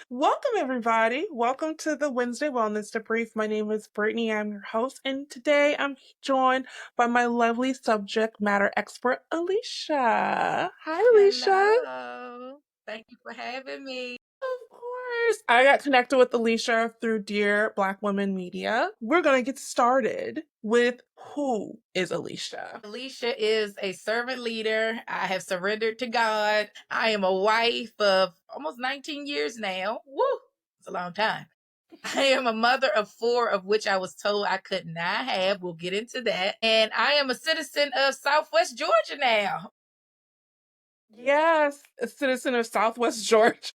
Welcome, everybody. Welcome to the Wednesday Wellness Debrief. My name is Brittany. I'm your host, and today I'm joined by my lovely subject matter expert, Alicia. Hi, Alicia. Hello. Thank you for having me. Of course. I got connected with Alicia through Dear Black Women Media. We're going to get started with who is Alicia? Alicia is a servant leader. I have surrendered to God. I am a wife of almost 19 years now. Woo! It's a long time. I am a mother of four, of which I was told I could not have. We'll get into that. And I am a citizen of Southwest Georgia now. Yes, a citizen of Southwest Georgia.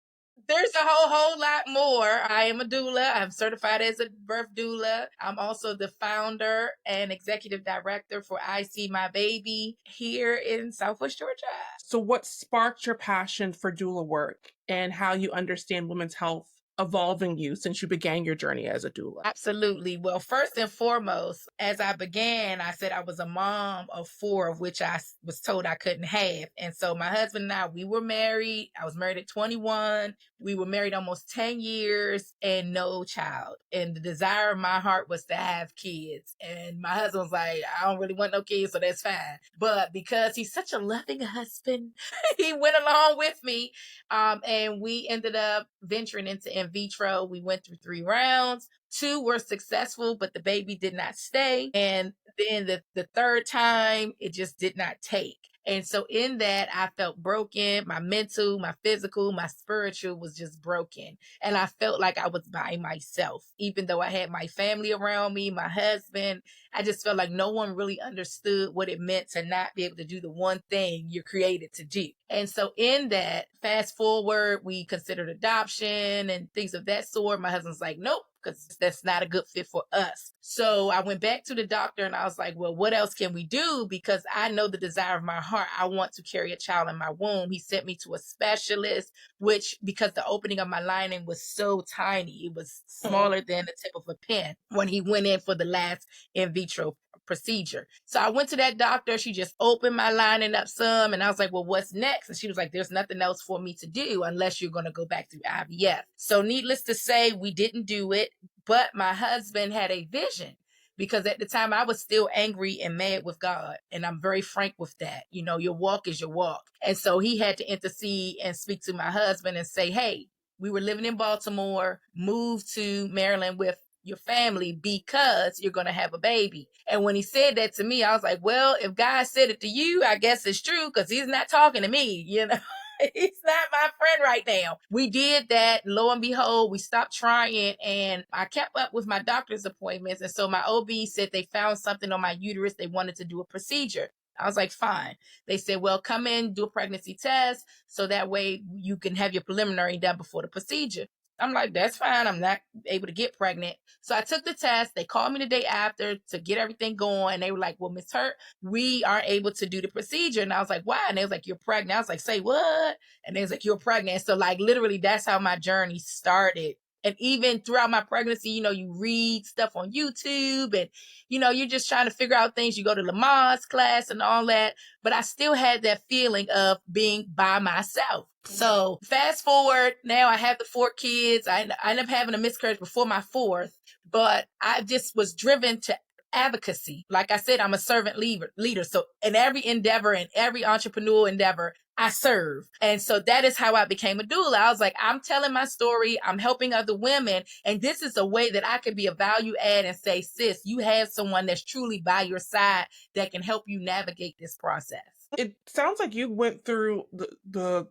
There's a whole lot more. I am a doula. I'm certified as a birth doula. I'm also the founder and executive director for I See My Baby here in Southwest Georgia. So, what sparked your passion for doula work and how you understand women's health evolving you since you began your journey as a doula? Absolutely. Well, first and foremost, as I began, I said I was a mom of four, of which I was told I couldn't have. And so my husband and I, we were married. I was married at 21. We were married almost 10 years and no child. And the desire of my heart was to have kids. And my husband was like, I don't really want no kids, so that's fine. But because he's such a loving husband, he went along with me. And we ended up venturing into in vitro. We went through 3 rounds. 2 were successful, but the baby did not stay. And then the third time, it just did not take. And so in that, I felt broken. My mental, my physical, my spiritual was just broken. And I felt like I was by myself, even though I had my family around me, my husband. I just felt like no one really understood what it meant to not be able to do the one thing you're created to do. And so in that, fast forward, we considered adoption and things of that sort. My husband's like, nope, because that's not a good fit for us. So I went back to the doctor and I was like, well, what else can we do? Because I know the desire of my heart. I want to carry a child in my womb. He sent me to a specialist, which because the opening of my lining was so tiny, it was smaller than the tip of a pen when he went in for the last in vitro procedure. So I went to that doctor. She just opened my lining up some. And I was like, well, what's next? And she was like, there's nothing else for me to do unless you're going to go back through IVF. So needless to say, we didn't do it. But my husband had a vision because at the time I was still angry and mad with God. And I'm very frank with that. You know, your walk is your walk. And so he had to intercede and speak to my husband and say, hey, we were living in Baltimore, moved to Maryland with your family because you're going to have a baby. And when he said that to me, I was like, well, if God said it to you, I guess it's true because he's not talking to me, you know. He's not my friend right now. We did that. Lo and behold, we stopped trying and I kept up with my doctor's appointments. And so my OB said they found something on my uterus. They wanted to do a procedure. I was like, fine. They said, well, come in, do a pregnancy test. So that way you can have your preliminary done before the procedure. I'm like, that's fine. I'm not able to get pregnant. So I took the test. They called me the day after to get everything going. They were like, well, Miss Hurt, we aren't able to do the procedure. And I was like, why? And they was like, you're pregnant. I was like, say what? And they was like, you're pregnant. So like literally that's how my journey started. And even throughout my pregnancy, you know, you read stuff on YouTube and, you know, you're just trying to figure out things. You go to Lamar's class and all that. But I still had that feeling of being by myself. So fast forward, now I have the 4 kids. I ended up having a miscarriage before my 4th, but I just was driven to advocacy. Like I said, I'm a servant leader. So in every endeavor and every entrepreneurial endeavor, I serve. And so that is how I became a doula. I was like, I'm telling my story. I'm helping other women. And this is a way that I can be a value add and say, sis, you have someone that's truly by your side that can help you navigate this process. It sounds like you went through the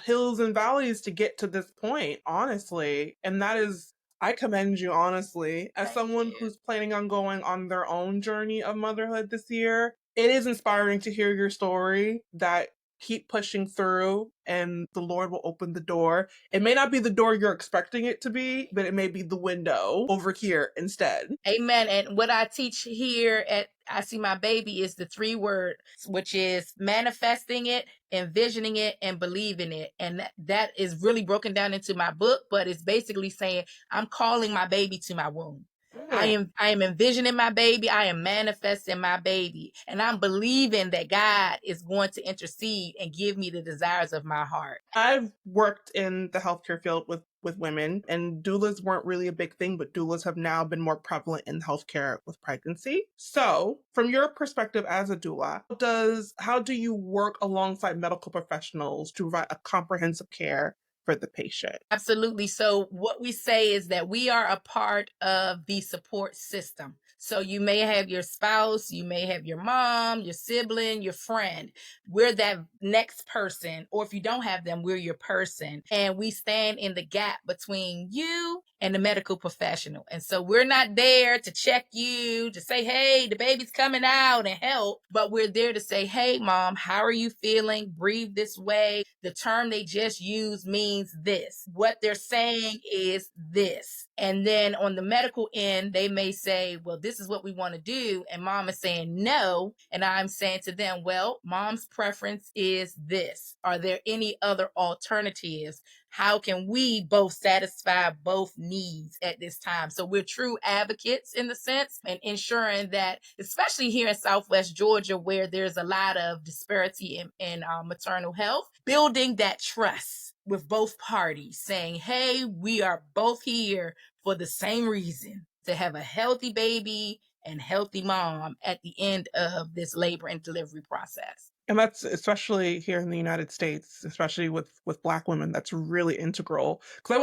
hills and valleys to get to this point, honestly. And that is, I commend you, honestly. As Thank someone you. who's planning on going on their own journey of motherhood this year, it is inspiring to hear your story that keep pushing through and the Lord will open the door. It may not be the door you're expecting it to be, but it may be the window over here instead. Amen. And what I teach here at I See My Baby is the 3 words, which is manifesting it, envisioning it, and believing it. And that is really broken down into my book, but it's basically saying I'm calling my baby to my womb. I am envisioning my baby. I am manifesting my baby. And I'm believing that God is going to intercede and give me the desires of my heart. I've worked in the healthcare field with women, and doulas weren't really a big thing, but doulas have now been more prevalent in healthcare with pregnancy. So, from your perspective as a doula, how do you work alongside medical professionals to provide a comprehensive care for the patient? Absolutely. So what we say is that we are a part of the support system. So you may have your spouse, you may have your mom, your sibling, your friend. We're that next person, or if you don't have them, we're your person. And we stand in the gap between you and the medical professional. And so we're not there to check you, to say, hey, the baby's coming out and help, but we're there to say, hey, mom, how are you feeling? Breathe this way. The term they just used means this. What they're saying is this. And then on the medical end, they may say, well, this is what we want to do. And mom is saying no. And I'm saying to them, well, mom's preference is this. Are there any other alternatives? How can we both satisfy both needs at this time? So we're true advocates in the sense, and ensuring that, especially here in Southwest Georgia, where there's a lot of disparity in maternal health, building that trust with both parties, saying, hey, we are both here for the same reason, to have a healthy baby and healthy mom at the end of this labor and delivery process. And that's especially here in the United States, especially with Black women, that's really integral. Because I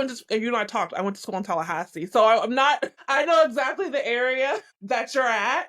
went to school in Tallahassee, so I'm not. I know exactly the area that you're at.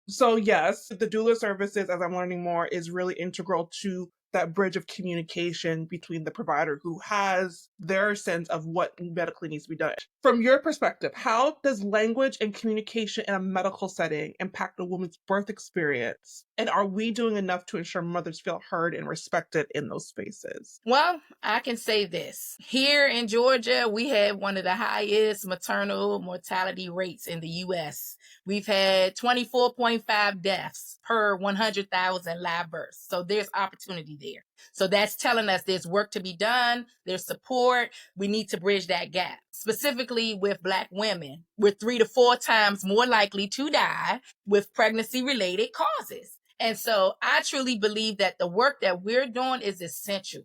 So yes, the doula services, as I'm learning more, is really integral to that bridge of communication between the provider who has their sense of what medically needs to be done. From your perspective, how does language and communication in a medical setting impact a woman's birth experience? And are we doing enough to ensure mothers feel heard and respected in those spaces? Well, I can say this. Here in Georgia, we have one of the highest maternal mortality rates in the U.S. We've had 24.5 deaths per 100,000 live births. So there's opportunity there. So that's telling us there's work to be done. There's support. We need to bridge that gap. Specifically with Black women, we're 3 to 4 times more likely to die with pregnancy-related causes. And so I truly believe that the work that we're doing is essential.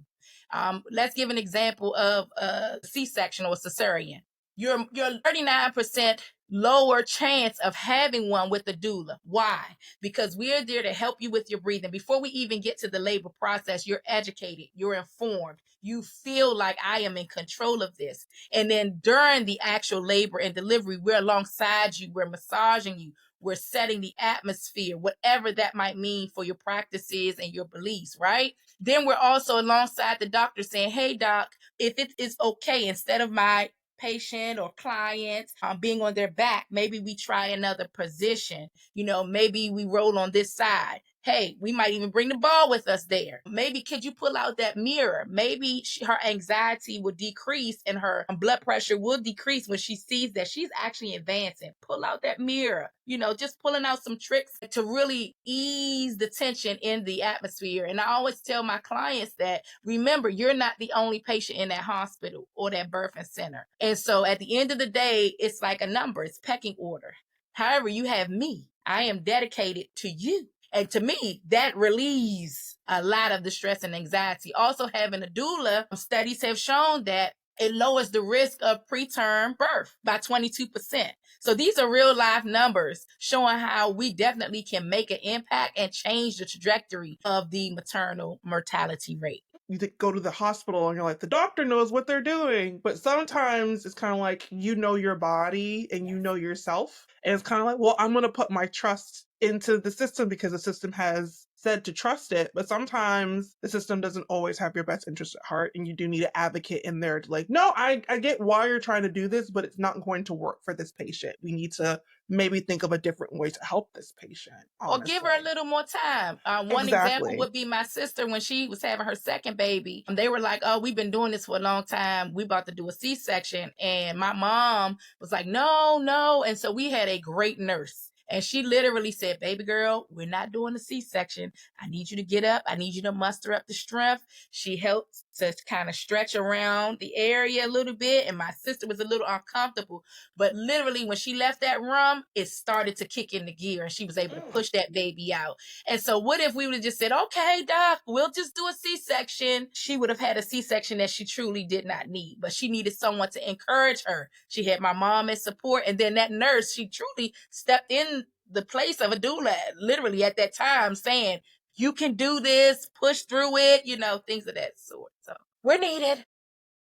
Let's give an example of a C-section or cesarean. You're 39% lower chance of having one with a doula. Why? Because we're there to help you with your breathing. Before we even get to the labor process, you're educated, you're informed, you feel like I am in control of this. And then during the actual labor and delivery, we're alongside you, we're massaging you, we're setting the atmosphere, whatever that might mean for your practices and your beliefs, right? Then we're also alongside the doctor saying, hey, doc, if it is okay, instead of my patient or client being on their back, maybe we try another position. Maybe we roll on this side. Hey, we might even bring the ball with us there. Maybe could you pull out that mirror? Maybe her anxiety will decrease and her blood pressure will decrease when she sees that she's actually advancing. Pull out that mirror. Just pulling out some tricks to really ease the tension in the atmosphere. And I always tell my clients that, remember, you're not the only patient in that hospital or that birthing center. And so at the end of the day, it's like a number, it's pecking order. However, you have me. I am dedicated to you. And to me, that relieves a lot of the stress and anxiety. Also, having a doula, studies have shown that it lowers the risk of preterm birth by 22%. So these are real life numbers showing how we definitely can make an impact and change the trajectory of the maternal mortality rate. You go to the hospital and you're like, the doctor knows what they're doing. But sometimes it's kind of like, your body and you know yourself. And it's kind of like, well, I'm going to put my trust into the system because the system has said to trust it. But sometimes the system doesn't always have your best interest at heart. And you do need an advocate in there to no, I get why you're trying to do this, but it's not going to work for this patient. We need to maybe think of a different way to help this patient. Honestly. Or give her a little more time. One example would be my sister when she was having her second baby. They were like, oh, we've been doing this for a long time. We about to do a C-section. And my mom was like, no. And so we had a great nurse. And she literally said, baby girl, we're not doing a C-section. I need you to get up. I need you to muster up the strength. She helped to kind of stretch around the area a little bit. And my sister was a little uncomfortable. But literally, when she left that room, it started to kick into gear and she was able to push that baby out. And so, what if we would have just said, okay, doc, we'll just do a C-section? She would have had a C-section that she truly did not need, but she needed someone to encourage her. She had my mom as support. And then that nurse, she truly stepped in the place of a doula, literally at that time, saying, you can do this, push through it, things of that sort. So we're needed.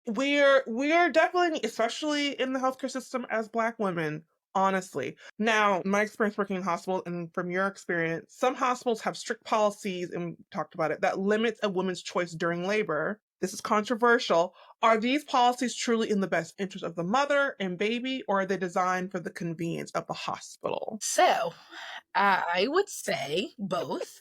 We are definitely, especially in the healthcare system as Black women, honestly. Now, my experience working in hospitals, and from your experience, some hospitals have strict policies, and we talked about it, that limits a woman's choice during labor. This is controversial. Are these policies truly in the best interest of the mother and baby, or are they designed for the convenience of the hospital? So I would say both.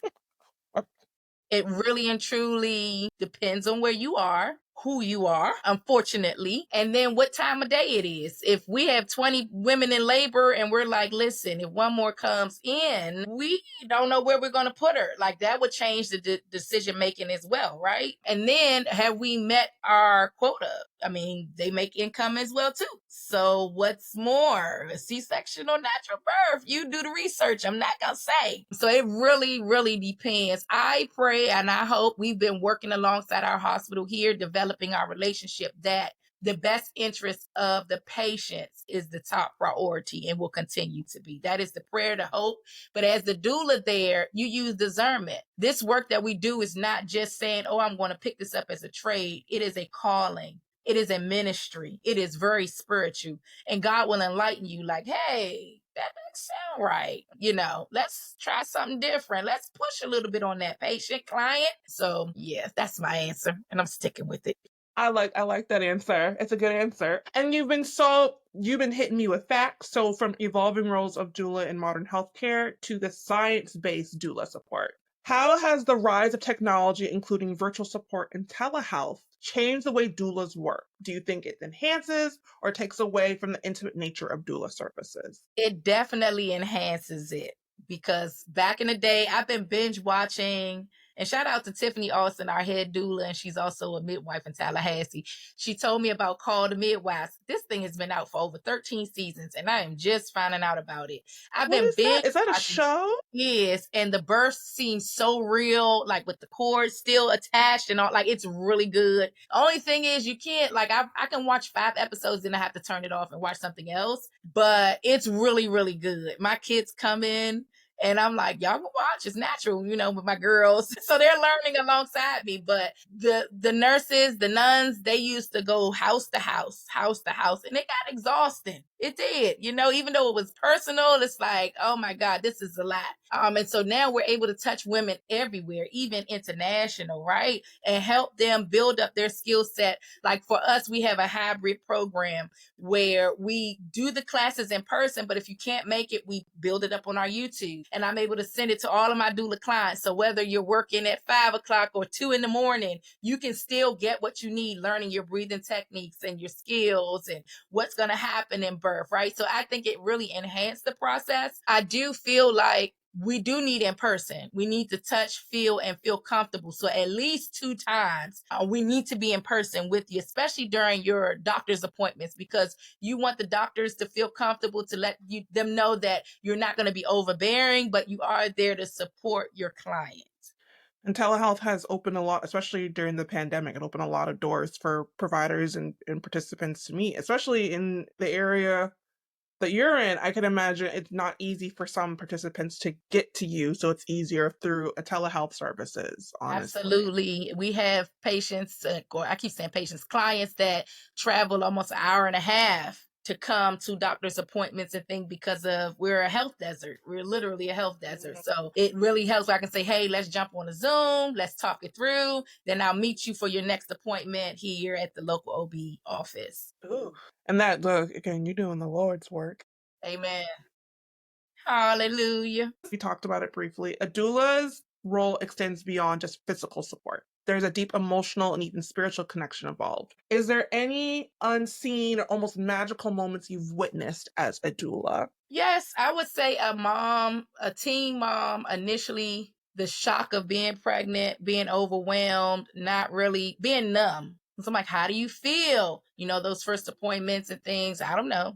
It really and truly depends on where you are, who you are, unfortunately, and then what time of day it is. If we have 20 women in labor and we're like, listen, if one more comes in, we don't know where we're going to put her. Like, that would change the decision making as well, right? And then, have we met our quota? I mean, they make income as well too. So what's more, a C-section or natural birth? You do the research. I'm not going to say. So it really, really depends. I pray and I hope we've been working alongside our hospital here, developing our relationship, that the best interest of the patients is the top priority and will continue to be. That is the prayer, the hope. But as the doula there, you use discernment. This work that we do is not just saying, oh, I'm going to pick this up as a trade. It is a calling. It is a ministry. It is very spiritual. And God will enlighten you like, hey, that doesn't sound right. Let's try something different. Let's push a little bit on that patient client. So yeah, that's my answer. And I'm sticking with it. I like that answer. It's a good answer. And you've been hitting me with facts. So from evolving roles of doula in modern healthcare to the science-based doula support. How has the rise of technology, including virtual support and telehealth, changed the way doulas work? Do you think it enhances or takes away from the intimate nature of doula services? It definitely enhances it, because back in the day, I've been binge watching. And shout out to Tiffany Austin, our head doula, and she's also a midwife in Tallahassee. She told me about Call the Midwives. This thing has been out for over 13 seasons, and I am just finding out about it. I've What been is that? binge Is that a watching. show? Yes, and the birth seems so real, like with the cord still attached and all. Like, it's really good. Only thing is, you can't, like, I can watch 5 episodes, then I have to turn it off and watch something else. But it's really, really good. My kids come in, and I'm like, y'all can watch. It's natural, with my girls. So they're learning alongside me. But the nurses, the nuns, they used to go house to house, and it got exhausting. It did, even though it was personal, it's like, oh my God, this is a lot. And so now we're able to touch women everywhere, even international, right? And help them build up their skill set. Like for us, we have a hybrid program where we do the classes in person, but if you can't make it, we build it up on our YouTube. And I'm able to send it to all of my doula clients. So whether you're working at 5 o'clock or 2 in the morning, you can still get what you need, learning your breathing techniques and your skills and what's going to happen in birth, right? So I think it really enhanced the process. I do feel like we do need in person. We need to touch, feel, and feel comfortable. So at least 2 times, we need to be in person with you, especially during your doctor's appointments, because you want the doctors to feel comfortable, to let them know that you're not going to be overbearing, but you are there to support your client. And telehealth has opened a lot, especially during the pandemic. It opened a lot of doors for providers and participants to meet, especially in the area that you're in. I can imagine it's not easy for some participants to get to you, so it's easier through a telehealth services, honestly. Absolutely. We have patients, or I keep saying patients, clients that travel almost an hour and a half to come to doctor's appointments and things, because we're a health desert. We're literally a health desert. So it really helps. I can say, hey, let's jump on a Zoom. Let's talk it through. Then I'll meet you for your next appointment here at the local OB office. Ooh. And that, look, again, you're doing the Lord's work. Amen. Hallelujah. We talked about it briefly. A doula's role extends beyond just physical support. There's a deep emotional and even spiritual connection involved. Is there any unseen or almost magical moments you've witnessed as a doula? Yes, I would say a teen mom initially the shock of being pregnant, being overwhelmed, not really being numb. So I'm like, how do you feel? Those first appointments and things. I don't know.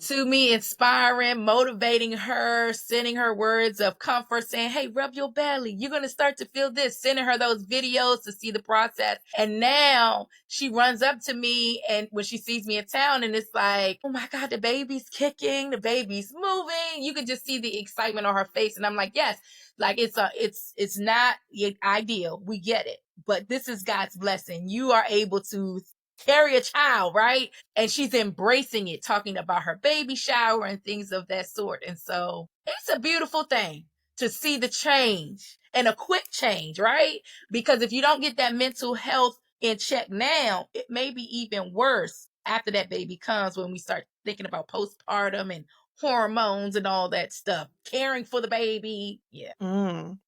To me, inspiring, motivating her, sending her words of comfort, saying, hey, rub your belly. You're going to start to feel this, sending her those videos to see the process. And now she runs up to me, and when she sees me in town, and it's like, oh my God, the baby's kicking, the baby's moving. You can just see the excitement on her face. And I'm like, yes, like it's not ideal. We get it. But this is God's blessing. You are able to carry a child, right? And she's embracing it, talking about her baby shower and things of that sort. And so it's a beautiful thing to see the change, and a quick change, right? Because if you don't get that mental health in check now, it may be even worse after that baby comes, when we start thinking about postpartum and hormones and all that stuff, caring for the baby. Yeah.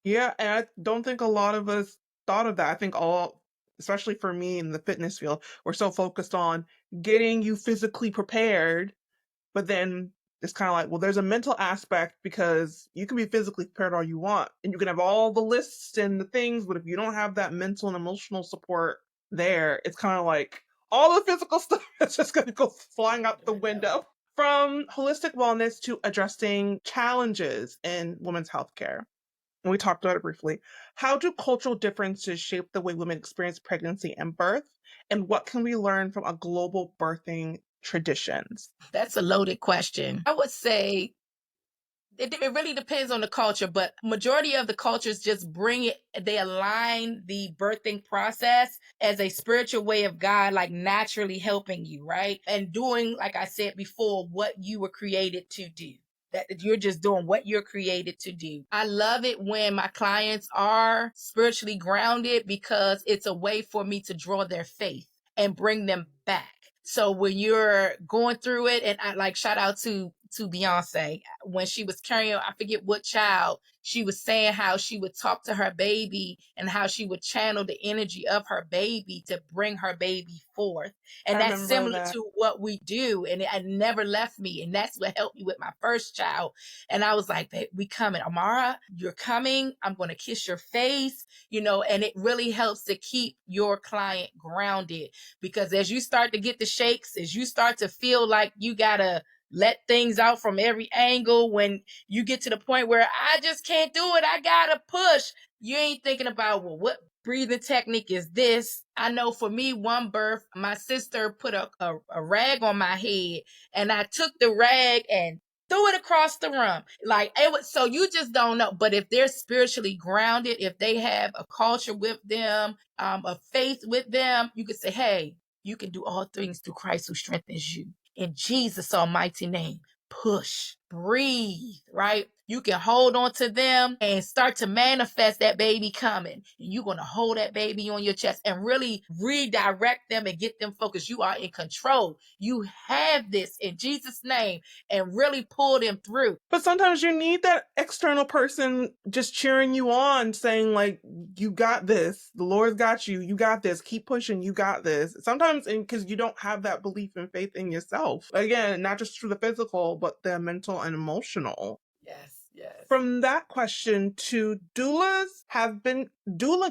Yeah, and I don't think a lot of us thought of that. I think especially for me in the fitness field, we're so focused on getting you physically prepared, but then it's kind of like, well, there's a mental aspect, because you can be physically prepared all you want, and you can have all the lists and the things, but if you don't have that mental and emotional support there, it's kind of like all the physical stuff is just going to go flying out the window. From holistic wellness to addressing challenges in women's healthcare, and we talked about it briefly. How do cultural differences shape the way women experience pregnancy and birth? And what can we learn from a global birthing traditions? That's a loaded question. I would say it really depends on the culture, but majority of the cultures just they align the birthing process as a spiritual way of God, like naturally helping you, right? And doing, like I said before, what you were created to do. That you're just doing what you're created to do. I love it when my clients are spiritually grounded, because it's a way for me to draw their faith and bring them back. So when you're going through it, and I like shout out to Beyonce, when she was carrying, I forget what child, she was saying how she would talk to her baby and how she would channel the energy of her baby to bring her baby forth. And that's similar to what we do. And it never left me. And that's what helped me with my first child. And I was like, babe, we coming. Amara, you're coming. I'm going to kiss your face, and it really helps to keep your client grounded, because as you start to get the shakes, as you start to feel like you got to let things out from every angle, when you get to the point where I just can't do it, I gotta push, you ain't thinking about, well, what breathing technique is this? I know for me, one birth, my sister put a rag on my head, and I took the rag and threw it across the room. Like it was, so you just don't know. But if they're spiritually grounded, if they have a culture with them, a faith with them, you can say, hey, you can do all things through Christ who strengthens you. In Jesus' almighty name, push, breathe, right? You can hold on to them and start to manifest that baby coming. And you're going to hold that baby on your chest and really redirect them and get them focused. You are in control. You have this in Jesus' name, and really pull them through. But sometimes you need that external person just cheering you on, saying like, you got this. The Lord's got you. You got this. Keep pushing. You got this. Sometimes because you don't have that belief and faith in yourself. Again, not just through the physical, but the mental and emotional. Yes. From that question to doula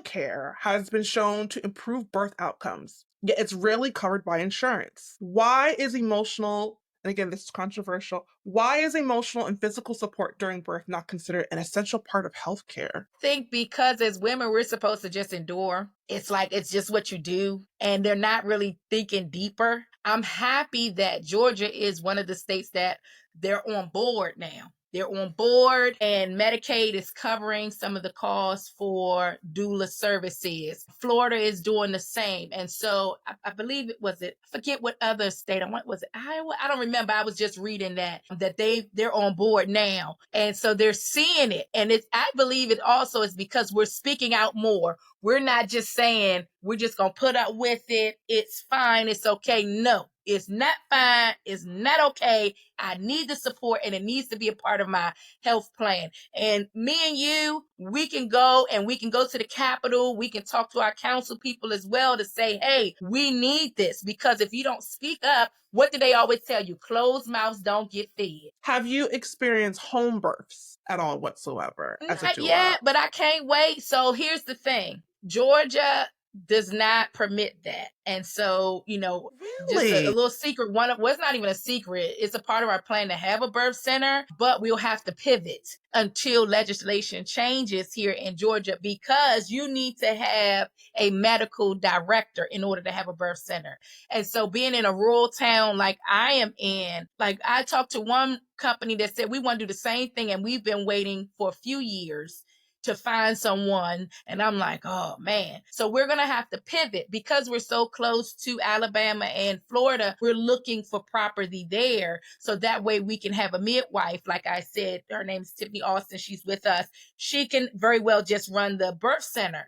care has been shown to improve birth outcomes, yet it's rarely covered by insurance. Why is emotional, and again, this is controversial, why is emotional and physical support during birth not considered an essential part of healthcare? I think because as women, we're supposed to just endure. It's like, it's just what you do. And they're not really thinking deeper. I'm happy that Georgia is one of the states that they're on board now. They're on board, and Medicaid is covering some of the costs for doula services. Florida is doing the same. And so I believe I forget what other state was it Iowa? I don't remember. I was just reading that they're on board now. And so they're seeing it. And I believe it also is because we're speaking out more. We're not just saying we're just going to put up with it. It's fine. It's okay. No. It's not fine. It's not okay. I need the support, and it needs to be a part of my health plan. And me and you, we can go to the Capitol. We can talk to our council people as well to say, hey, we need this, because if you don't speak up, what do they always tell you? Closed mouths don't get fed. Have you experienced home births at all whatsoever as a Not doula? yet, but I can't wait. So here's the thing. Georgia does not permit that. And so, just a Really? little secret. It's not even a secret. It's a part of our plan to have a birth center, but we'll have to pivot until legislation changes here in Georgia, because you need to have a medical director in order to have a birth center. And so being in a rural town like I am in, like I talked to one company that said we want to do the same thing, and we've been waiting for a few years to find someone. And I'm like, oh man. So we're going to have to pivot, because we're so close to Alabama and Florida. We're looking for property there, so that way we can have a midwife. Like I said, her name is Tiffany Austin. She's with us. She can very well just run the birth center.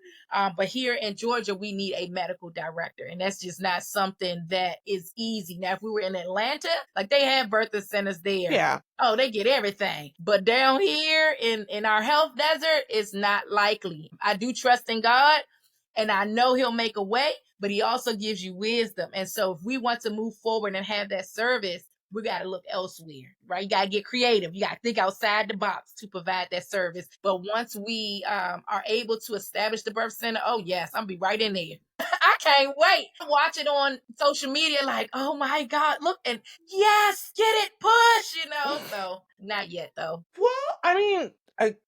But here in Georgia, we need a medical director, and that's just not something that is easy. Now, if we were in Atlanta, like they have birthing centers there. Yeah. Oh, they get everything. But down here in our health desert, it's not likely. I do trust in God, and I know he'll make a way, but he also gives you wisdom. And so if we want to move forward and have that service, we got to look elsewhere, right? You got to get creative. You got to think outside the box to provide that service. But once we are able to establish the birth center, oh yes, I'm be right in there. I can't wait. Watch it on social media, like, oh my God, look, and yes, get it, push, So not yet though. Well, I mean,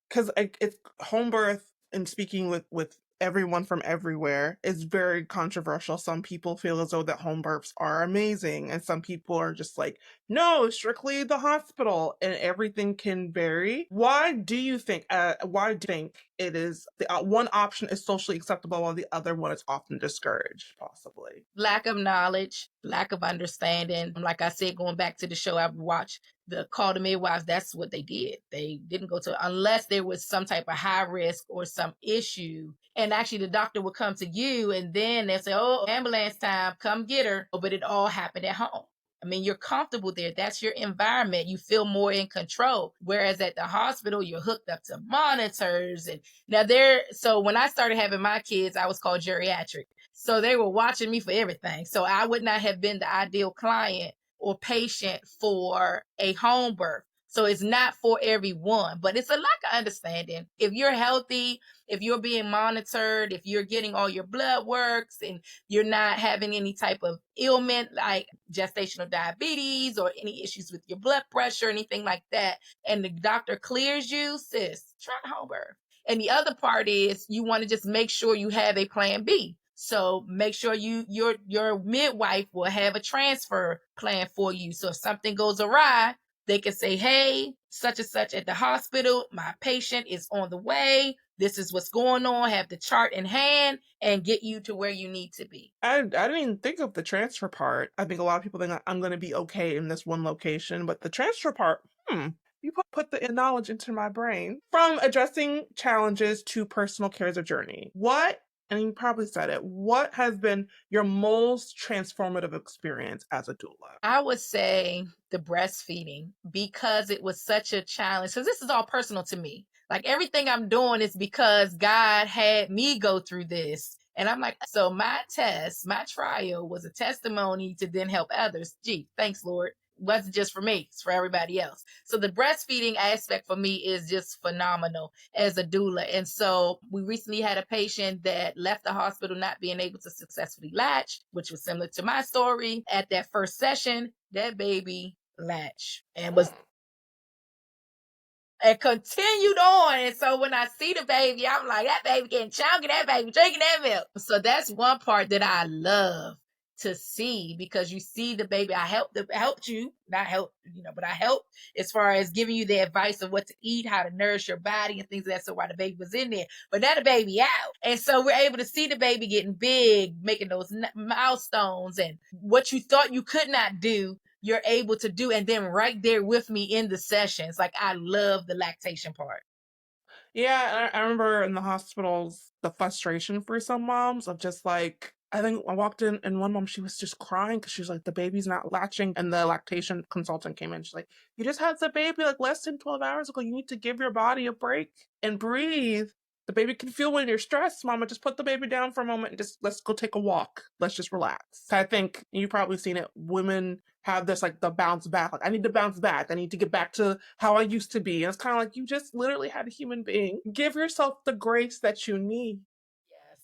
because it's home birth, and speaking with everyone from everywhere is very controversial. Some people feel as though that home births are amazing, and some people are just like, no, strictly the hospital, and everything can vary. Why do you think it is one option is socially acceptable while the other one is often discouraged, possibly? Lack of knowledge, lack of understanding. Like I said, going back to the show, I've watched the Call to Midwives. That's what they did. They didn't go to, unless there was some type of high risk or some issue. And actually the doctor would come to you, and then they'll say, oh, ambulance time, come get her. But it all happened at home. I mean, you're comfortable there. That's your environment. You feel more in control. Whereas at the hospital, you're hooked up to monitors. And now so when I started having my kids, I was called geriatric. So they were watching me for everything. So I would not have been the ideal client or patient for a home birth. So it's not for everyone, but it's a lack of understanding. If you're healthy, if you're being monitored, if you're getting all your blood works and you're not having any type of ailment like gestational diabetes or any issues with your blood pressure, anything like that, and the doctor clears you, sis, try home birth. And the other part is you want to just make sure you have a plan B. So make sure your midwife will have a transfer plan for you. So if something goes awry, they can say, hey, such and such at the hospital, my patient is on the way. This is what's going on. Have the chart in hand and get you to where you need to be. I didn't even think of the transfer part. I think a lot of people think I'm going to be okay in this one location, but the transfer part, you put the knowledge into my brain. From addressing challenges to personal care as a journey. And you probably said it, what has been your most transformative experience as a doula? I would say the breastfeeding, because it was such a challenge. Because this is all personal to me. Like everything I'm doing is because God had me go through this. And I'm like, so my trial was a testimony to then help others. Gee, thanks, Lord. It wasn't just for me, it's for everybody else. So the breastfeeding aspect for me is just phenomenal as a doula. And so we recently had a patient that left the hospital not being able to successfully latch, which was similar to my story. At that first session, that baby latched and continued on. And so when I see the baby, I'm like, that baby getting chunky, that baby drinking that milk. So that's one part that I love to see, because you see the baby. I helped you, not help, but I helped as far as giving you the advice of what to eat, how to nourish your body and things like that. So while the baby was in there, but now the baby out. And so we're able to see the baby getting big, making those milestones, and what you thought you could not do, you're able to do. And then right there with me in the sessions, like I love the lactation part. Yeah, I remember in the hospitals, the frustration for some moms of just like, I think I walked in and one mom, she was just crying because she was like, the baby's not latching. And the lactation consultant came in. She's like, you just had the baby like less than 12 hours ago. You need to give your body a break and breathe. The baby can feel when you're stressed. Mama, just put the baby down for a moment and just let's go take a walk. Let's just relax. I think you've probably seen it. Women have this like the bounce back. Like, I need to bounce back. I need to get back to how I used to be. And it's kind of like you just literally had a human being. Give yourself the grace that you need. Yes.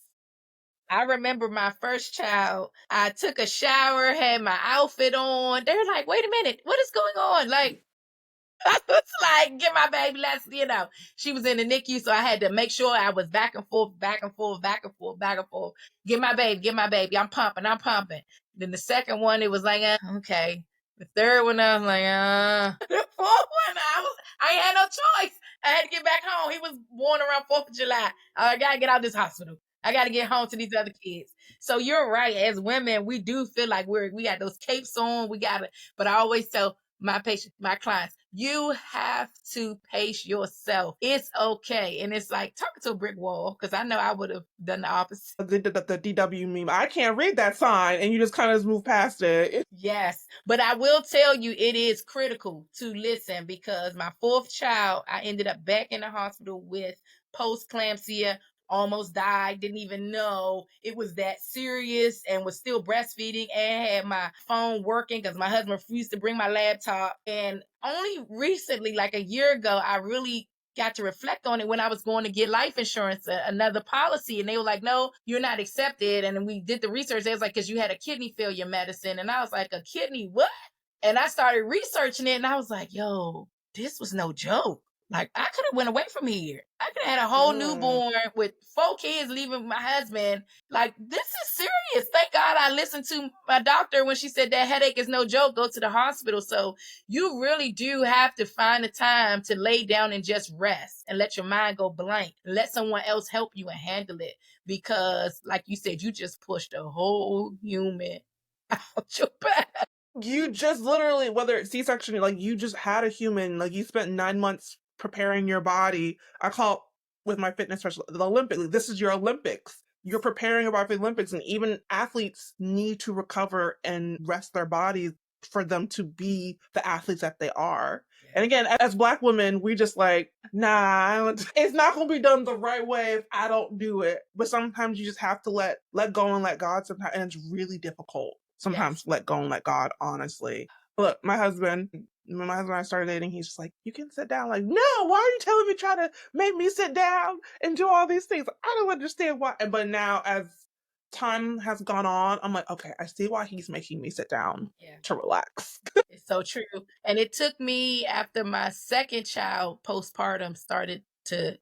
I remember my first child. I took a shower, had my outfit on. They're like, wait a minute, what is going on? Like, I was like, get my baby, she was in the NICU, so I had to make sure I was back and forth, back and forth, back and forth, back and forth. Get my baby. I'm pumping. Then the second one, it was like, okay. The third one, I was like, The fourth one, I ain't had no choice. I had to get back home. He was born around 4th of July. I got to get out of this hospital. I got to get home to these other kids. So you're right. As women, we do feel like we got those capes on. But I always tell my patients, my clients, you have to pace yourself. It's okay. And it's like talking to a brick wall, because I know I would have done the opposite. The DW meme, I can't read that sign, and you just kind of move past it. Yes. But I will tell you, it is critical to listen, because my 4th child, I ended up back in the hospital with post-eclampsia, almost died, didn't even know it was that serious, and was still breastfeeding and had my phone working because my husband refused to bring my laptop. And only recently, like a year ago, I really got to reflect on it when I was going to get life insurance, another policy. And they were like, no, you're not accepted. And then we did the research. They was like, because you had a kidney failure medicine. And I was like, a kidney what? And I started researching it, and I was like, yo, this was no joke. Like, I could have went away from here. I could have had a whole newborn with 4 kids leaving my husband. Like, this is serious. Thank God I listened to my doctor when she said that headache is no joke. Go to the hospital. So you really do have to find the time to lay down and just rest and let your mind go blank. Let someone else help you and handle it. Because, like you said, you just pushed a whole human out your back. You just literally, whether it's C-section, like you just had a human, like you spent 9 months preparing your body. I call it, with my fitness specialist, the Olympics. This is your Olympics. You're preparing your body for the Olympics, and even athletes need to recover and rest their bodies for them to be the athletes that they are. And again, as Black women, we just like, nah, it's not going to be done the right way if I don't do it. But sometimes you just have to let go and let God sometimes, and it's really difficult. Sometimes let go and let God, honestly. Look, my husband and I started dating, he's just like, you can sit down. Like, no, why are you telling me, try to make me sit down and do all these things? I don't understand why. But now, as time has gone on, I'm like, okay, I see why he's making me sit down to relax. It's so true. And it took me, after my second child, postpartum started to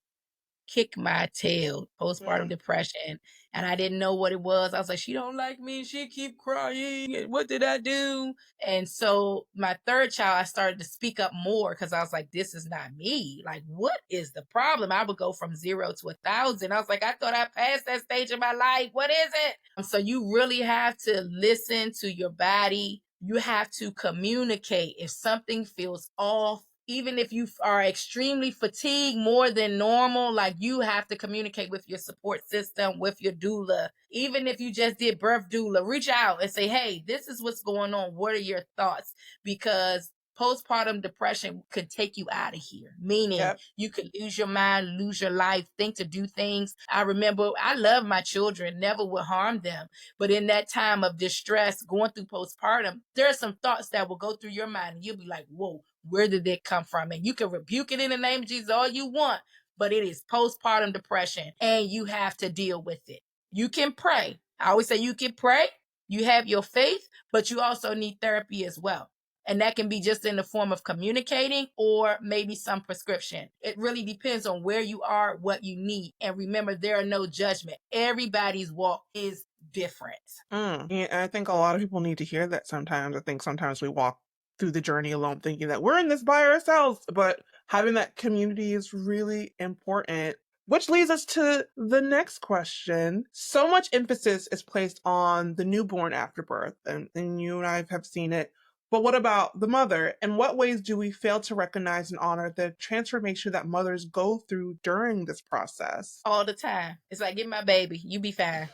kick my tail, postpartum depression, and I didn't know what it was. I was like, she don't like me, she keep crying, and what did I do? And so my third child, I started to speak up more, because I was like, this is not me. Like, what is the problem? I would go from 0 to 1,000. I was like, I thought I passed that stage of my life. What is it? So you really have to listen to your body. You have to communicate if something feels off. Even if you are extremely fatigued more than normal, like, you have to communicate with your support system, with your doula. Even if you just did birth doula, reach out and say, hey, this is what's going on. What are your thoughts? Because postpartum depression could take you out of here, meaning you could lose your mind, lose your life, think to do things. I remember, I love my children, never would harm them. But in that time of distress, going through postpartum, there are some thoughts that will go through your mind, and you'll be like, whoa, where did that come from? And you can rebuke it in the name of Jesus all you want, but it is postpartum depression, and you have to deal with it. You can pray. I always say you can pray. You have your faith, but you also need therapy as well. And that can be just in the form of communicating, or maybe some prescription. It really depends on where you are, what you need. And remember, there are no judgment. Everybody's walk is different. Yeah, I think a lot of people need to hear that sometimes. I think sometimes we walk through the journey alone thinking that we're in this by ourselves, but having that community is really important. Which leads us to the next question. So much emphasis is placed on the newborn after birth, and you and I have seen it. But what about the mother? In what ways do we fail to recognize and honor the transformation that mothers go through during this process? All the time. It's like, get my baby, you be fine.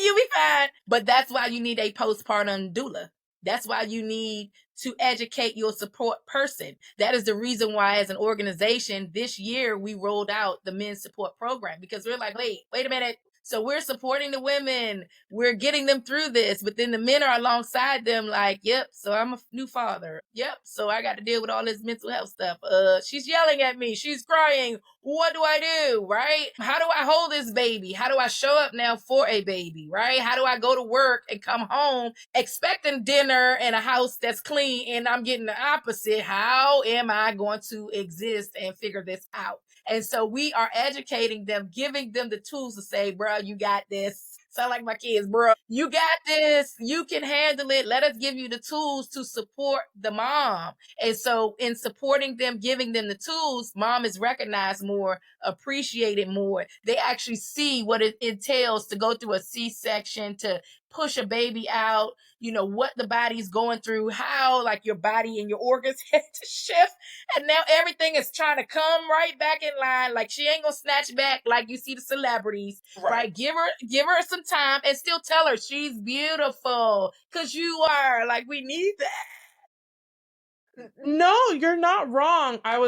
you'll be fine. But that's why you need a postpartum doula. That's why you need to educate your support person. That is the reason why, as an organization, this year we rolled out the men's support program, because we're like, wait a minute. So we're supporting the women. We're getting them through this, but then the men are alongside them like, yep, so I'm a new father. Yep, so I got to deal with all this mental health stuff. She's yelling at me. She's crying. What do I do, right? How do I hold this baby? How do I show up now for a baby, right? How do I go to work and come home expecting dinner and a house that's clean, and I'm getting the opposite? How am I going to exist and figure this out? And so we are educating them, giving them the tools to say, bro, you got this. Sound like my kids, bro. You got this. You can handle it. Let us give you the tools to support the mom. And so in supporting them, giving them the tools, mom is recognized more, appreciated more. They actually see what it entails to go through a C-section, to push a baby out, what the body's going through, how like your body and your organs had to shift. And now everything is trying to come right back in line. Like, she ain't gonna snatch back like you see the celebrities, right? Give her some time and still tell her she's beautiful, because you are. Like, we need that. No, you're not wrong. I've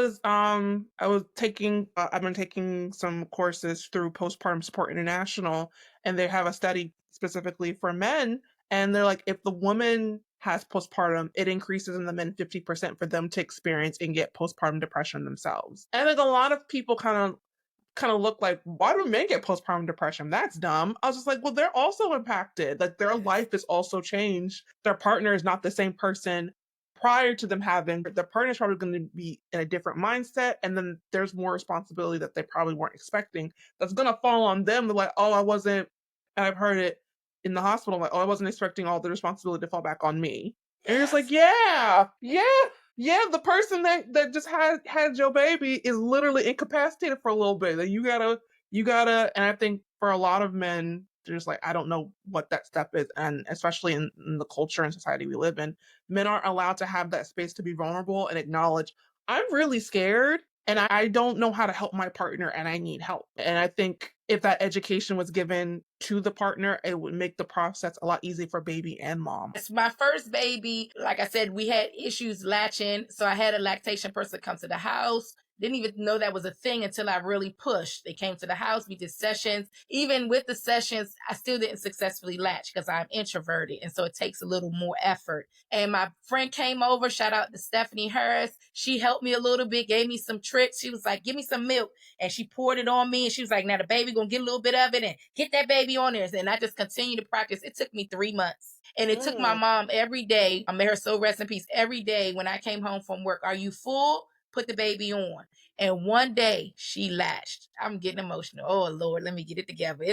been taking some courses through Postpartum Support International, and they have a study specifically for men, and they're like, if the woman has postpartum, it increases in the men 50% for them to experience and get postpartum depression themselves. And like, a lot of people kind of look like, why do men get postpartum depression? That's dumb. I was just like, well, they're also impacted. Like, their life is also changed. Their partner is not the same person prior to them having. Their partner is probably going to be in a different mindset, and then there's more responsibility that they probably weren't expecting that's going to fall on them. They're like, oh, I wasn't, and I've heard it in the hospital, like, oh, I wasn't expecting all the responsibility to fall back on me. And you're just like, yeah, the person that just had your baby is literally incapacitated for a little bit. Like, you gotta, and I think for a lot of men, they're just like, I don't know what that step is. And especially in the culture and society we live in, men aren't allowed to have that space to be vulnerable and acknowledge, I'm really scared and I don't know how to help my partner and I need help. And I think if that education was given to the partner, it would make the process a lot easier for baby and mom. It's my first baby. Like I said, we had issues latching. So I had a lactation person come to the house. Didn't even know that was a thing until I really pushed. They came to the house, we did sessions. Even with the sessions, I still didn't successfully latch because I'm introverted. And so it takes a little more effort. And my friend came over, shout out to Stephanie Harris. She helped me a little bit, gave me some tricks. She was like, give me some milk. And she poured it on me. And she was like, now the baby gonna get a little bit of it and get that baby on there. And I just continued to practice. It took me 3 months. And it took my mom every day. May her soul rest in peace. Every day when I came home from work, are you full? Put the baby on. And one day she latched. I'm getting emotional. Oh Lord, let me get it together.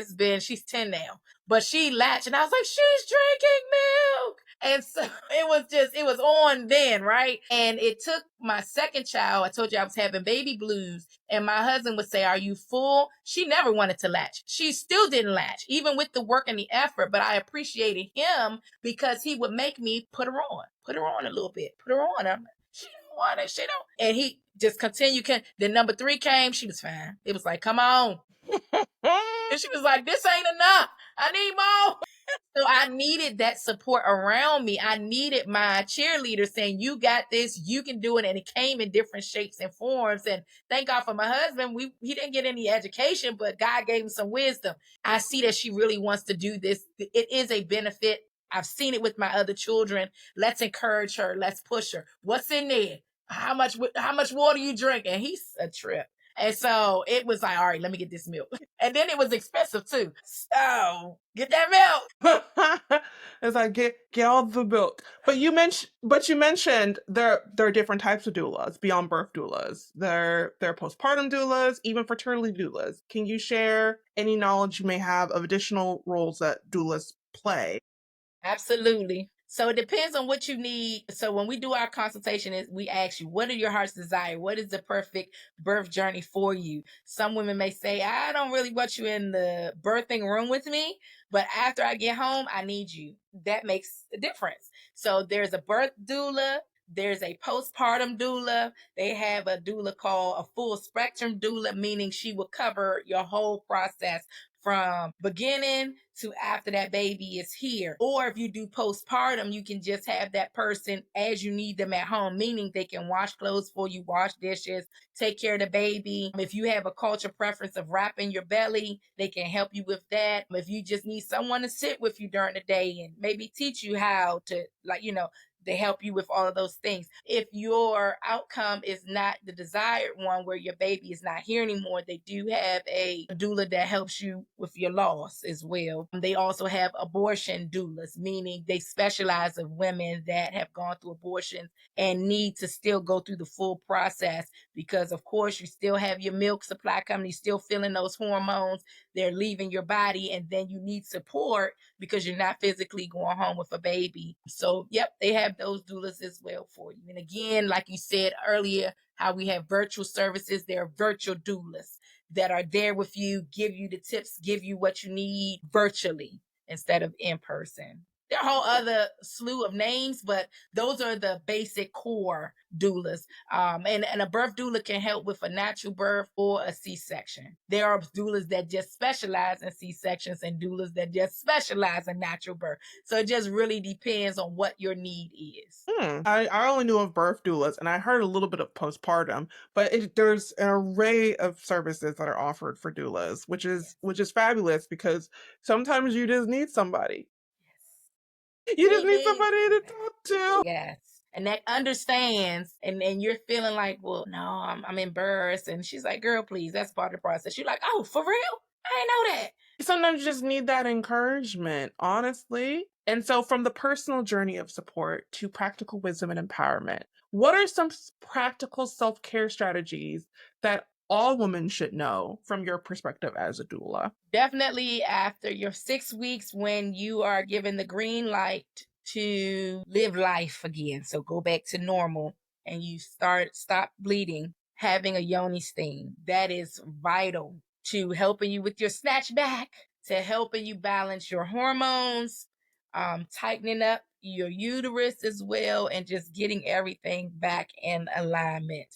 She's 10 now, but she latched and I was like, she's drinking milk. And so it was on then, right? And it took my second child. I told you I was having baby blues, and my husband would say, are you full? She never wanted to latch. She still didn't latch, even with the work and the effort, but I appreciated him because he would make me put her on a little bit, put her on. She don't want it. She don't. And he just continued. Then number 3 came. She was fine. It was like, come on. And she was like, this ain't enough. I need more. So I needed that support around me. I needed my cheerleader saying, you got this, you can do it. And it came in different shapes and forms. And thank God for my husband. He didn't get any education, but God gave him some wisdom. I see that she really wants to do this. It is a benefit. I've seen it with my other children. Let's encourage her. Let's push her. What's in there? How much water you drink? And he's a trip. And so it was like, all right, let me get this milk. And then it was expensive too. So get that milk. It's like, get all the milk. But you mentioned there are different types of doulas beyond birth doulas. There are postpartum doulas, even fertility doulas. Can you share any knowledge you may have of additional roles that doulas play? Absolutely. So it depends on what you need. So when we do our consultation, we ask you, what are your heart's desire? What is the perfect birth journey for you? Some women may say, I don't really want you in the birthing room with me, but after I get home, I need you. That makes a difference. So there's a birth doula. There's a postpartum doula. They have a doula called a full spectrum doula, meaning she will cover your whole process from beginning to after that baby is here. Or if you do postpartum, you can just have that person as you need them at home, meaning they can wash clothes for you, wash dishes, take care of the baby. If you have a culture preference of wrapping your belly, they can help you with that. If you just need someone to sit with you during the day and maybe teach you how to, like, they help you with all of those things. If your outcome is not the desired one where your baby is not here anymore, they do have a doula that helps you with your loss as well. They also have abortion doulas, meaning they specialize in women that have gone through abortions and need to still go through the full process because, of course, you still have your milk supply coming, you're still feeling those hormones, they're leaving your body, and then you need support because you're not physically going home with a baby. So, yep, they have those doulas as well for you. And again, like you said earlier, how we have virtual services, there are virtual doulas that are there with you, give you the tips, give you what you need virtually instead of in person. There are a whole other slew of names, but those are the basic core doulas. And a birth doula can help with a natural birth or a C-section. There are doulas that just specialize in C-sections and doulas that just specialize in natural birth. So it just really depends on what your need is. I only knew of birth doulas, and I heard a little bit of postpartum, but there's an array of services that are offered for doulas, which is fabulous because sometimes you just need somebody. You just need somebody to talk to. Yes. And that understands, and you're feeling like, well, no, I'm embarrassed. And she's like, girl, please, that's part of the process. You're like, oh, for real? I didn't know that. Sometimes you just need that encouragement, honestly. And so from the personal journey of support to practical wisdom and empowerment, what are some practical self-care strategies that all women should know from your perspective as a doula? Definitely after your 6 weeks when you are given the green light to live life again. So go back to normal and you stop bleeding, having a yoni steam. That is vital to helping you with your snatch back, to helping you balance your hormones, tightening up your uterus as well, and just getting everything back in alignment.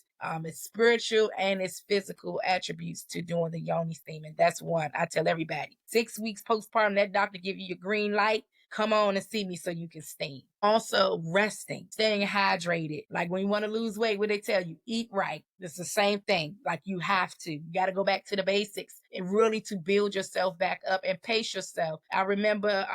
It's spiritual and it's physical attributes to doing the yoni steam. And that's one I tell everybody. 6 weeks postpartum, that doctor give you your green light. Come on and see me so you can steam. Also, resting, staying hydrated. Like when you want to lose weight, what they tell you, eat right. It's the same thing. Like you have to. You got to go back to the basics and really to build yourself back up and pace yourself. I remember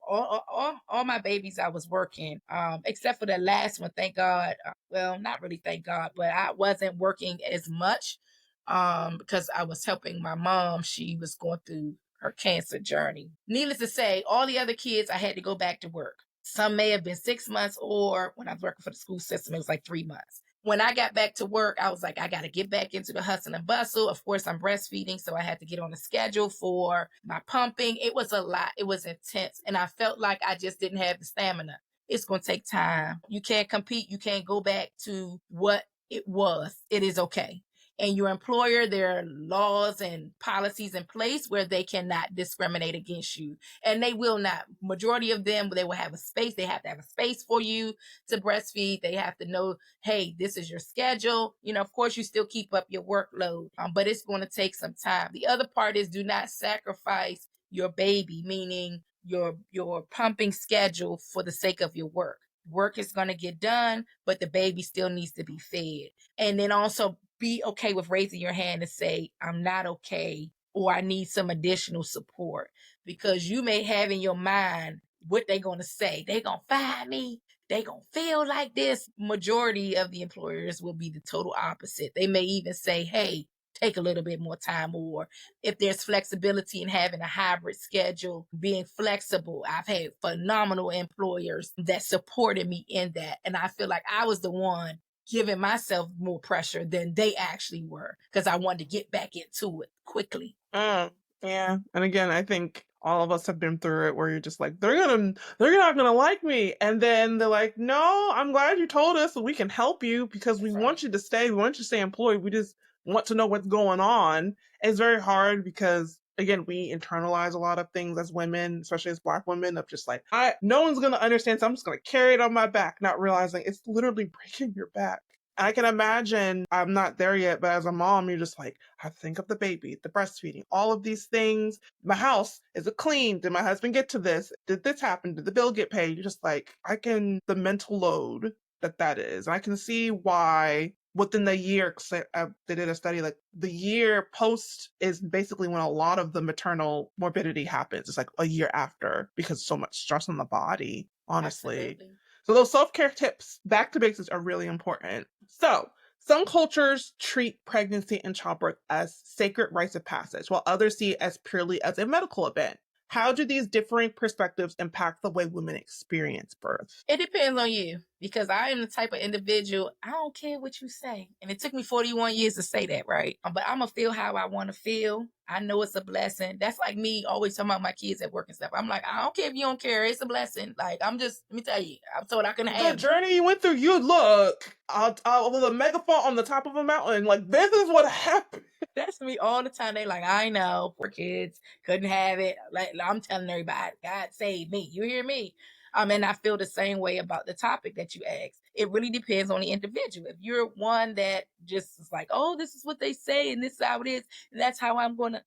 all my babies I was working, except for the last one, thank God. Well, not really thank God, but I wasn't working as much because I was helping my mom. She was going through her cancer journey. Needless to say, all the other kids, I had to go back to work. Some may have been 6 months, or when I was working for the school system, it was like 3 months. When I got back to work, I was like, I got to get back into the hustle and bustle. Of course, I'm breastfeeding, so I had to get on a schedule for my pumping. It was a lot. It was intense. And I felt like I just didn't have the stamina. It's going to take time. You can't compete. You can't go back to what it was. It is okay. And your employer, there are laws and policies in place where they cannot discriminate against you. And they will not. Majority of them, they will have a space. They have to have a space for you to breastfeed. They have to know, hey, this is your schedule. Of course, you still keep up your workload, but it's going to take some time. The other part is do not sacrifice your baby, meaning your pumping schedule for the sake of your work. Work is going to get done, but the baby still needs to be fed. And then also be okay with raising your hand and say, I'm not okay, or I need some additional support, because you may have in your mind what they're going to say. They're going to fire me. They're going to feel like this. Majority of the employers will be the total opposite. They may even say, hey, take a little bit more time, or if there's flexibility in having a hybrid schedule, being flexible. I've had phenomenal employers that supported me in that. And I feel like I was the one giving myself more pressure than they actually were, because I wanted to get back into it quickly. Yeah. And again, I think all of us have been through it where you're just like, they're not gonna like me. And then they're like, no, I'm glad you told us so we can help you because we want you to stay. We want you to stay employed. We just want to know what's going on. It's very hard because again, we internalize a lot of things as women, especially as Black women, of just like, no one's gonna understand, so I'm just gonna carry it on my back, not realizing it's literally breaking your back. I can imagine, I'm not there yet, but as a mom, you're just like, I think of the baby, the breastfeeding, all of these things. My house, is it clean? Did my husband get to this? Did this happen? Did the bill get paid? You're just like, the mental load that is. And I can see why within the year, because they did a study, like the year post is basically when a lot of the maternal morbidity happens. It's like a year after because so much stress on the body, honestly. Absolutely. So those self-care tips, back to basics, are really important. So some cultures treat pregnancy and childbirth as sacred rites of passage, while others see it as purely as a medical event. How do these differing perspectives impact the way women experience birth? It depends on you, because I am the type of individual, I don't care what you say. And it took me 41 years to say that, right? But I'm going to feel how I want to feel. I know it's a blessing. That's like me always talking about my kids at work and stuff. I'm like, I don't care if you don't care. It's a blessing. Like, let me tell you, I'm told I can The have journey you went through, you look with a megaphone on the top of a mountain. Like, this is what happened. That's me all the time. They like, I know, poor kids couldn't have it. Like, I'm telling everybody, God save me. You hear me? And I feel the same way about the topic that you asked. It really depends on the individual. If you're one that just is like, oh, this is what they say and this is how it is, and that's how I'm going to,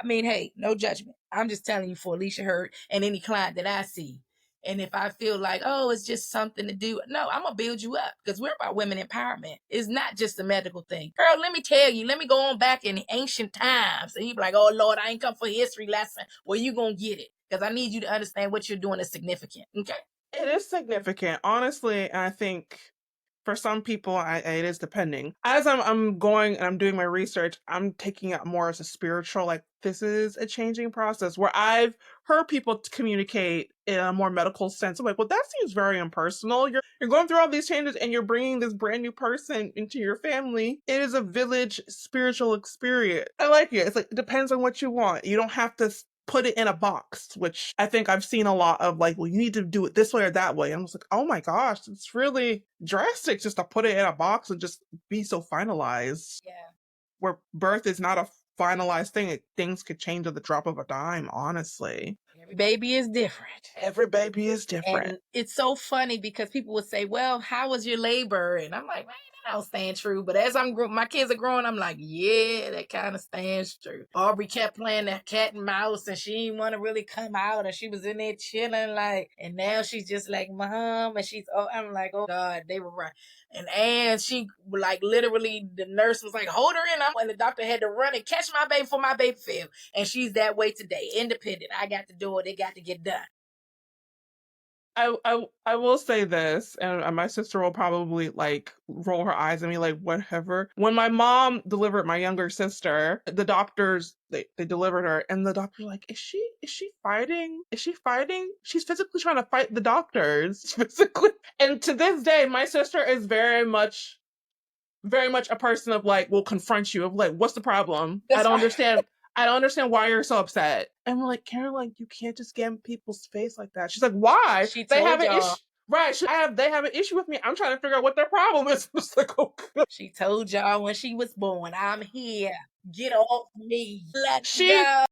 hey, no judgment. I'm just telling you for Alicia Hurtt and any client that I see. And if I feel like, oh, it's just something to do, no, I'm going to build you up, because we're about women empowerment. It's not just a medical thing. Girl, let me tell you, let me go on back in ancient times. And you be like, oh, Lord, I ain't come for a history lesson. Well, you going to get it, because I need you to understand what you're doing is significant. Okay? It is significant, honestly. And I think for some people, it is depending. As I'm going and I'm doing my research, I'm taking it more as a spiritual, like this is a changing process, where I've heard people communicate in a more medical sense. I'm like, well, that seems very impersonal. You're going through all these changes and you're bringing this brand new person into your family. It is a village spiritual experience. I like it. It's like, it depends on what you want. You don't have to put it in a box, which I think I've seen a lot of, like, well, you need to do it this way or that way. I'm just like, oh my gosh, it's really drastic just to put it in a box and just be so finalized. Yeah. Where birth is not a finalized thing. Things could change at the drop of a dime, honestly. Every baby is different. Every baby is different. And it's so funny because people would say, well, how was your labor? And I'm like, man, that don't stand true. But as my kids are growing, I'm like, yeah, that kind of stands true. Aubrey kept playing that cat and mouse and she didn't want to really come out, and she was in there chilling, like, and now she's just like, Mom, and I'm like, oh God, they were right. And she, like, literally, the nurse was like, hold her in. And the doctor had to run and catch my baby before my baby fell. And she's that way today, independent. I got to do it. It got to get done. I will say this, and my sister will probably like roll her eyes at me like whatever. When my mom delivered my younger sister, the doctors they delivered her, and the doctor's like, is she fighting? Is she fighting? She's physically trying to fight the doctors physically. And to this day, my sister is very much a person of like will confront you of like, what's the problem? I don't understand. I don't understand why you're so upset. And we're like, Karen, like, you can't just get in people's face like that. She's like, why? They have an issue. Right. They have an issue with me. I'm trying to figure out what their problem is. It's like, oh, God. She told y'all when she was born, I'm here. Get off me. Let's go.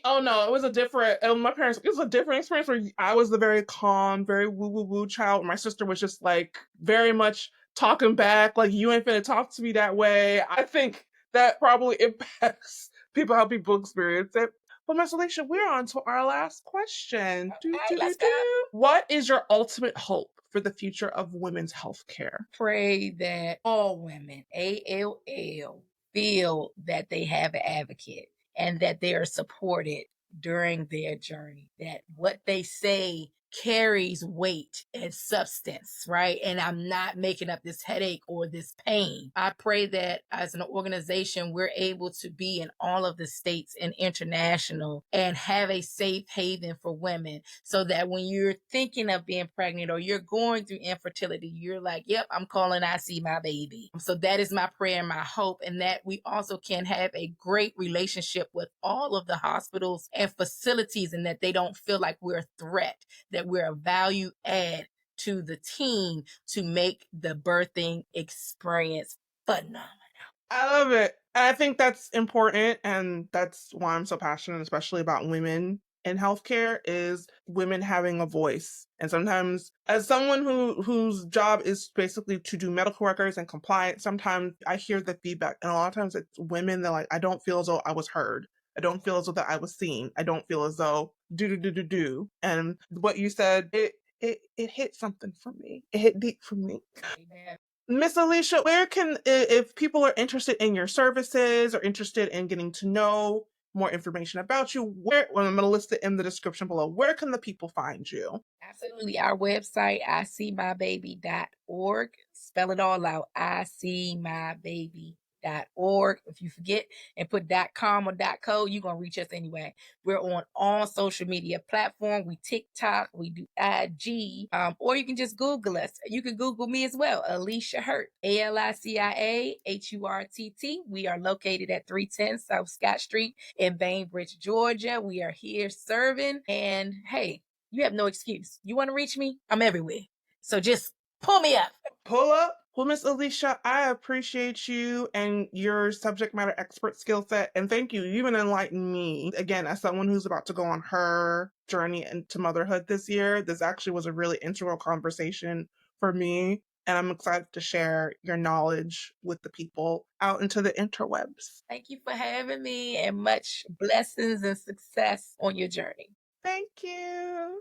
Oh no, it was a different, my parents, it was a different experience where I was the very calm, very woo child. My sister was just like very much talking back, like, you ain't finna talk to me that way. I think that probably impacts how people experience it. But Miss Alicia, we're on to our last question. Okay, let's go. What is your ultimate hope for the future of women's healthcare? Pray that all women, ALL, feel that they have an advocate and that they are supported during their journey, that what they say carries weight and substance, right? And I'm not making up this headache or this pain. I pray that as an organization, we're able to be in all of the states and international and have a safe haven for women, so that when you're thinking of being pregnant or you're going through infertility, you're like, yep, I'm calling, I see my baby. So that is my prayer and my hope, and that we also can have a great relationship with all of the hospitals and facilities, and that they don't feel like we're a threat, that we're a value add to the team to make the birthing experience phenomenal. I love it. I think that's important, and that's why I'm so passionate, especially about women in healthcare is women having a voice. And sometimes, as someone whose job is basically to do medical records and compliance, sometimes I hear the feedback, and a lot of times it's women that like, I don't feel as though I was heard. I don't feel as though that I was seen. I don't feel as though do. And what you said, it hit something for me. It hit deep for me. Amen. Miss Alicia, where can, if people are interested in your services or interested in getting to know more information about you, where, well, I'm going to list it in the description below, where can the people find you? Absolutely. Our website, iseemybaby.org. Spell it all out. iseemybaby.org. If you forget and put .com or .co, you're going to reach us anyway. We're on all social media platforms. We TikTok, we do IG, or you can just Google us. You can Google me as well, Alicia Hurtt, ALICIAHURTT. We are located at 310 South Scott Street in Bainbridge, Georgia. We are here serving. And hey, you have no excuse. You want to reach me? I'm everywhere. So just pull me up. Pull up. Well, Miss Alicia, I appreciate you and your subject matter expert skill set. And thank you. You even enlightened me, again, as someone who's about to go on her journey into motherhood this year. This actually was a really integral conversation for me. And I'm excited to share your knowledge with the people out into the interwebs. Thank you for having me, and much blessings and success on your journey. Thank you.